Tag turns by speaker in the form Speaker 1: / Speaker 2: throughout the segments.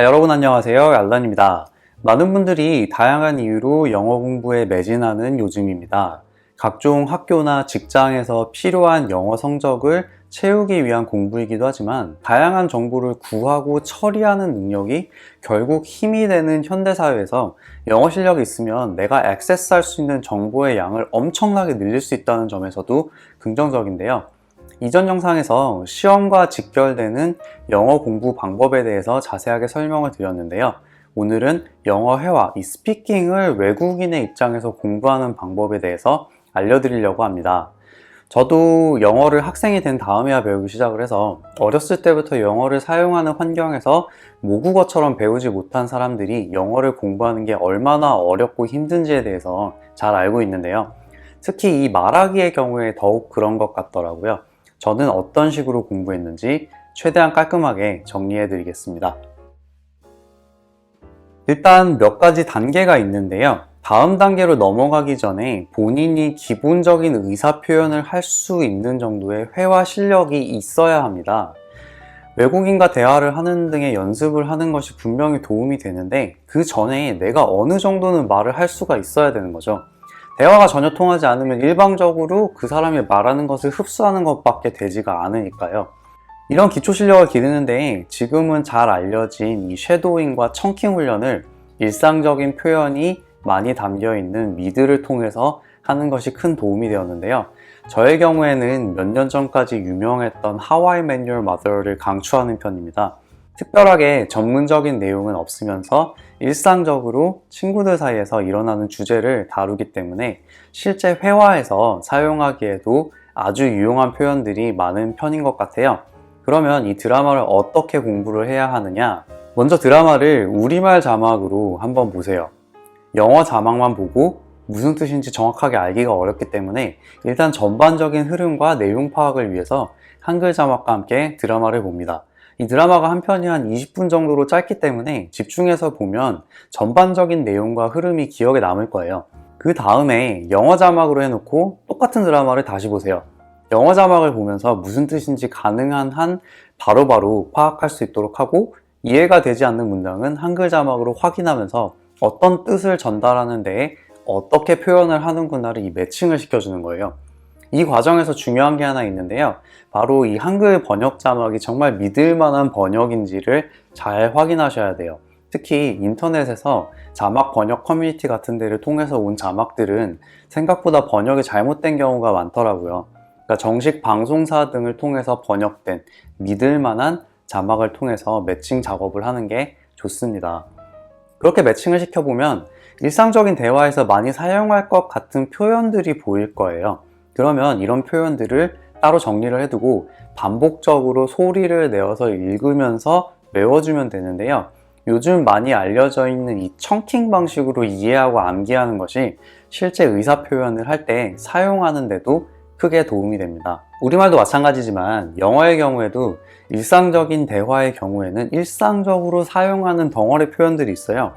Speaker 1: 여러분 안녕하세요. 알란입니다. 많은 분들이 다양한 이유로 영어 공부에 매진하는 요즘입니다. 각종 학교나 직장에서 필요한 영어 성적을 채우기 위한 공부이기도 하지만 다양한 정보를 구하고 처리하는 능력이 결국 힘이 되는 현대사회에서 영어 실력이 있으면 내가 액세스할 수 있는 정보의 양을 엄청나게 늘릴 수 있다는 점에서도 긍정적인데요. 이전 영상에서 시험과 직결되는 영어 공부 방법에 대해서 자세하게 설명을 드렸는데요. 오늘은 영어 회화, 이 스피킹을 외국인의 입장에서 공부하는 방법에 대해서 알려드리려고 합니다. 저도 영어를 학생이 된 다음에야 배우기 시작을 해서 어렸을 때부터 영어를 사용하는 환경에서 모국어처럼 배우지 못한 사람들이 영어를 공부하는 게 얼마나 어렵고 힘든지에 대해서 잘 알고 있는데요. 특히 이 말하기의 경우에 더욱 그런 것 같더라고요. 저는 어떤 식으로 공부했는지 최대한 깔끔하게 정리해 드리겠습니다. 일단 몇 가지 단계가 있는데요. 다음 단계로 넘어가기 전에 본인이 기본적인 의사 표현을 할 수 있는 정도의 회화 실력이 있어야 합니다. 외국인과 대화를 하는 등의 연습을 하는 것이 분명히 도움이 되는데 그 전에 내가 어느 정도는 말을 할 수가 있어야 되는 거죠. 대화가 전혀 통하지 않으면 일방적으로 그 사람이 말하는 것을 흡수하는 것밖에 되지가 않으니까요. 이런 기초 실력을 기르는데 지금은 잘 알려진 이 쉐도잉과 청킹 훈련을 일상적인 표현이 많이 담겨 있는 미드를 통해서 하는 것이 큰 도움이 되었는데요. 저의 경우에는 몇 년 전까지 유명했던 How I Met Your Mother를 강추하는 편입니다. 특별하게 전문적인 내용은 없으면서 일상적으로 친구들 사이에서 일어나는 주제를 다루기 때문에 실제 회화에서 사용하기에도 아주 유용한 표현들이 많은 편인 것 같아요. 그러면 이 드라마를 어떻게 공부를 해야 하느냐? 먼저 드라마를 우리말 자막으로 한번 보세요. 영어 자막만 보고 무슨 뜻인지 정확하게 알기가 어렵기 때문에 일단 전반적인 흐름과 내용 파악을 위해서 한글 자막과 함께 드라마를 봅니다. 이 드라마가 한 편이 한 20분 정도로 짧기 때문에 집중해서 보면 전반적인 내용과 흐름이 기억에 남을 거예요. 그 다음에 영어 자막으로 해놓고 똑같은 드라마를 다시 보세요. 영어 자막을 보면서 무슨 뜻인지 가능한 한 바로바로 파악할 수 있도록 하고 이해가 되지 않는 문장은 한글 자막으로 확인하면서 어떤 뜻을 전달하는 데에 어떻게 표현을 하는구나를 이 매칭을 시켜주는 거예요. 이 과정에서 중요한 게 하나 있는데요. 바로 이 한글 번역 자막이 정말 믿을 만한 번역인지를 잘 확인하셔야 돼요. 특히 인터넷에서 자막 번역 커뮤니티 같은 데를 통해서 온 자막들은 생각보다 번역이 잘못된 경우가 많더라고요. 그러니까 정식 방송사 등을 통해서 번역된 믿을 만한 자막을 통해서 매칭 작업을 하는 게 좋습니다. 그렇게 매칭을 시켜보면 일상적인 대화에서 많이 사용할 것 같은 표현들이 보일 거예요. 그러면 이런 표현들을 따로 정리를 해두고 반복적으로 소리를 내어서 읽으면서 외워주면 되는데요. 요즘 많이 알려져 있는 이 청킹 방식으로 이해하고 암기하는 것이 실제 의사 표현을 할 때 사용하는데도 크게 도움이 됩니다. 우리말도 마찬가지지만 영어의 경우에도 일상적인 대화의 경우에는 일상적으로 사용하는 덩어리 표현들이 있어요.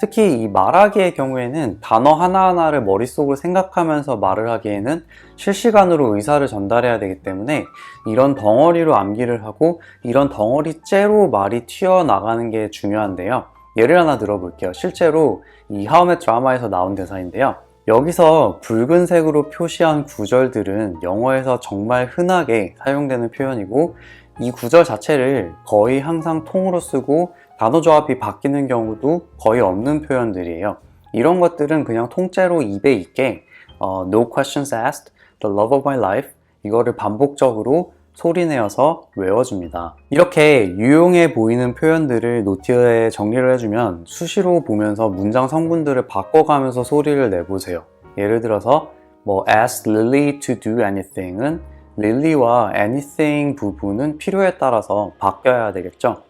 Speaker 1: 특히 이 말하기의 경우에는 단어 하나하나를 머릿속으로 생각하면서 말을 하기에는 실시간으로 의사를 전달해야 되기 때문에 이런 덩어리로 암기를 하고 이런 덩어리째로 말이 튀어나가는 게 중요한데요. 예를 하나 들어볼게요. 실제로 이 How I Met 드라마에서 나온 대사인데요. 여기서 붉은색으로 표시한 구절들은 영어에서 정말 흔하게 사용되는 표현이고 이 구절 자체를 거의 항상 통으로 쓰고 단어 조합이 바뀌는 경우도 거의 없는 표현들이에요. 이런 것들은 그냥 통째로 입에 있게 No questions asked, the love of my life 이거를 반복적으로 소리내어서 외워줍니다. 이렇게 유용해 보이는 표현들을 노트에 정리를 해주면 수시로 보면서 문장 성분들을 바꿔가면서 소리를 내보세요. 예를 들어서 ask Lily to do anything은 Lily와 anything 부분은 필요에 따라서 바뀌어야 되겠죠.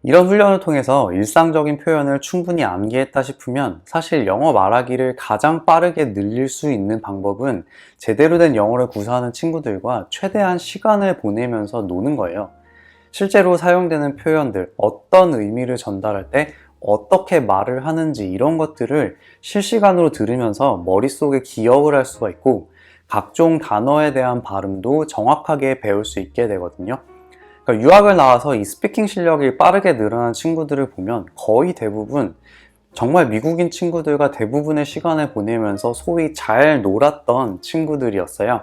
Speaker 1: 이런 훈련을 통해서 일상적인 표현을 충분히 암기했다 싶으면 사실 영어 말하기를 가장 빠르게 늘릴 수 있는 방법은 제대로 된 영어를 구사하는 친구들과 최대한 시간을 보내면서 노는 거예요. 실제로 사용되는 표현들, 어떤 의미를 전달할 때 어떻게 말을 하는지 이런 것들을 실시간으로 들으면서 머릿속에 기억을 할 수가 있고 각종 단어에 대한 발음도 정확하게 배울 수 있게 되거든요. 그러니까 유학을 나와서 이 스피킹 실력이 빠르게 늘어난 친구들을 보면 거의 대부분 정말 미국인 친구들과 대부분의 시간을 보내면서 소위 잘 놀았던 친구들이었어요.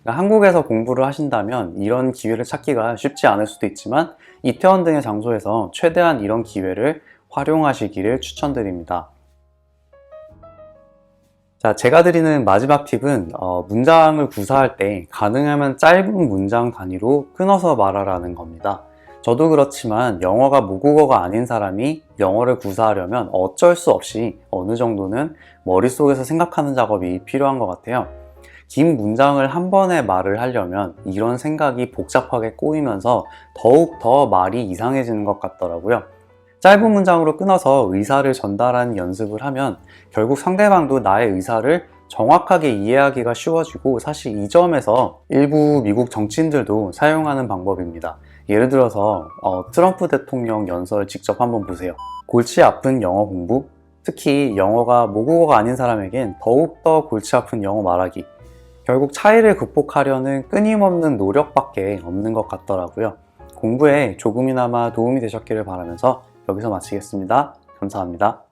Speaker 1: 그러니까 한국에서 공부를 하신다면 이런 기회를 찾기가 쉽지 않을 수도 있지만 이태원 등의 장소에서 최대한 이런 기회를 활용하시기를 추천드립니다. 자, 제가 드리는 마지막 팁은 문장을 구사할 때 가능하면 짧은 문장 단위로 끊어서 말하라는 겁니다. 저도 그렇지만 영어가 모국어가 아닌 사람이 영어를 구사하려면 어쩔 수 없이 어느 정도는 머릿속에서 생각하는 작업이 필요한 것 같아요. 긴 문장을 한 번에 말을 하려면 이런 생각이 복잡하게 꼬이면서 더욱 더 말이 이상해지는 것 같더라고요. 짧은 문장으로 끊어서 의사를 전달하는 연습을 하면 결국 상대방도 나의 의사를 정확하게 이해하기가 쉬워지고, 사실 이 점에서 일부 미국 정치인들도 사용하는 방법입니다. 예를 들어서 트럼프 대통령 연설 직접 한번 보세요. 골치 아픈 영어 공부, 특히 영어가 모국어가 아닌 사람에겐 더욱더 골치 아픈 영어 말하기, 결국 차이를 극복하려는 끊임없는 노력밖에 없는 것 같더라고요. 공부에 조금이나마 도움이 되셨기를 바라면서 여기서 마치겠습니다. 감사합니다.